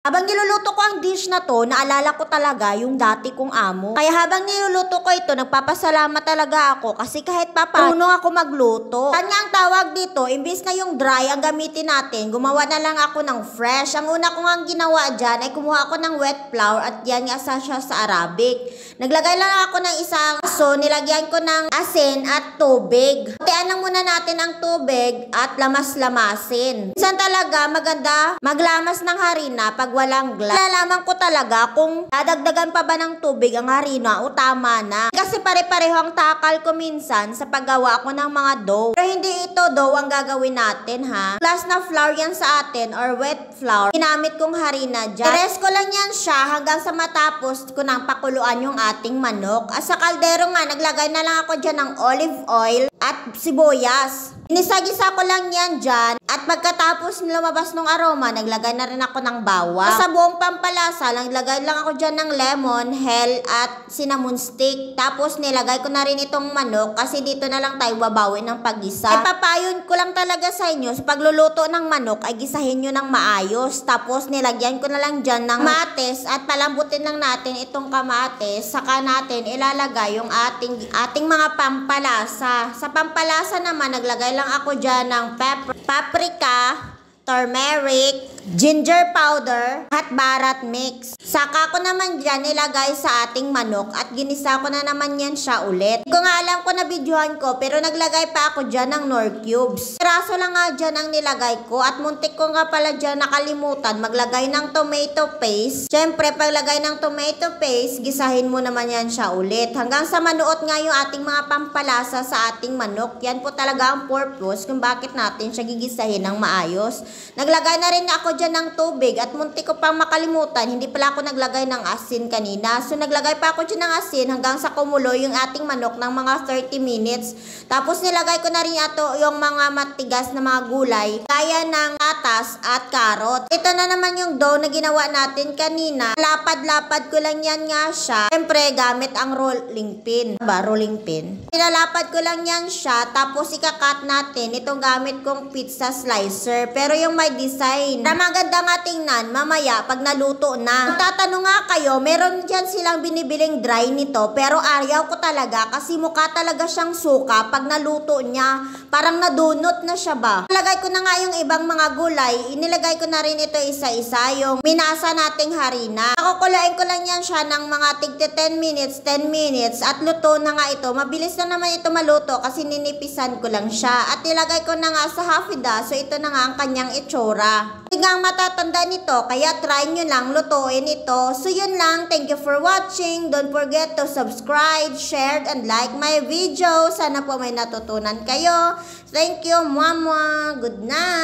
Habang niluluto ko ang dish na to, naalala ko talaga yung dati kong amo. Kaya habang niluluto ko ito, nagpapasalamat talaga ako kasi kahit papaano ako magluto. Saan nga ang tawag dito, imbis na yung dry ang gamitin natin, gumawa na lang ako ng fresh. Ang una ko nga ginawa dyan ay kumuha ako ng wet flour at yan nga siya sa Arabic. Naglagay lang ako ng isang aso, nilagyan ko ng asin at tubig. Tiyan lang muna natin ang tubig at lamas-lamasin. Minsan talaga maganda maglamas ng harina pag walang glass. Nalalaman ko talaga kung dadagdagan pa ba ng tubig ang harina o tama na. Kasi pare-pareho ang takal ko minsan sa paggawa ko ng mga dough. Pero hindi ito dough ang gagawin natin ha. Glass na flour yan sa atin or wet flour. Ginamit kong harina dyan. I-rest ko lang yan siya hanggang sa matapos ko nang pakuluan yung ating manok. At sa kaldero nga, naglagay na lang ako dyan ng olive oil at sibuyas. Inisagisa ko lang yan dyan. At pagkatapos lumabas ng aroma, naglagay na rin ako ng bawang. Sa buong pampalasa, naglagay lang ako dyan ng lemon, hell, at cinnamon stick. Tapos nilagay ko na rin itong manok kasi dito na lang tayo babawi ng pag-isa. Ay papayon ko lang talaga sa inyo, sa pagluluto ng manok ay gisahin nyo ng maayos. Tapos nilagyan ko na lang dyan ng kamatis at palambutin lang natin itong kamatis. Saka natin ilalagay yung ating mga pampalasa. Sa pampalasa naman, naglagay lang ako dyan ng paprika, turmeric, ginger powder, at barat mix. Saka ko naman dyan nilagay sa ating manok at ginisa ko na naman yan siya ulit. Hindi ko nga alam kung nabidyohan ko pero naglagay pa ako dyan ng Knorr cubes. Piraso lang nga dyan ang nilagay ko at muntik ko nga pala dyan nakalimutan maglagay ng tomato paste. Siyempre paglagay ng tomato paste, gisahin mo naman yan siya ulit. Hanggang sa manuot nga yung ating mga pampalasa sa ating manok. Yan po talaga ang purpose kung bakit natin siya gigisahin ng maayos. Naglagay na rin ako dyan ng tubig at muntik ko pang makalimutan, hindi pala ako naglagay ng asin kanina. So naglagay pa ako dyan ng asin hanggang sa kumulo yung ating manok ng mga 30 minutes. Tapos nilagay ko na rin ito yung mga matigas na mga gulay, kaya ng atas at karot. Ito na naman yung dough na ginawa natin kanina. Lapad-lapad ko lang yan nga siya. Siyempre gamit ang rolling pin. Rolling pin. Nilalapad ko lang yan siya. Tapos ikakat natin itong gamit kong pizza slicer. Pero yung may design na maganda nga tingnan mamaya pag naluto na. Kung tatanong nga kayo, meron dyan silang binibiling dry nito pero ayaw ko talaga kasi mukha talaga siyang suka pag naluto niya. Parang nadunot na siya ba. Nilagay ko na nga yung ibang mga gulay. Inilagay ko na rin ito isa-isa yung minasa nating harina. Nakukulain ko lang yan siya ng mga tigti 10 minutes at luto na nga ito. Mabilis na naman ito maluto kasi ninipisan ko lang siya. At nilagay ko na nga sa hafida so ito na nga ang kanyang itsura. Hindi nga matatanda nito, kaya try nyo lang lutuin ito. So yun lang, thank you for watching. Don't forget to subscribe, share, and like my video. Sana po may natutunan kayo. Thank you, Mama. Good night.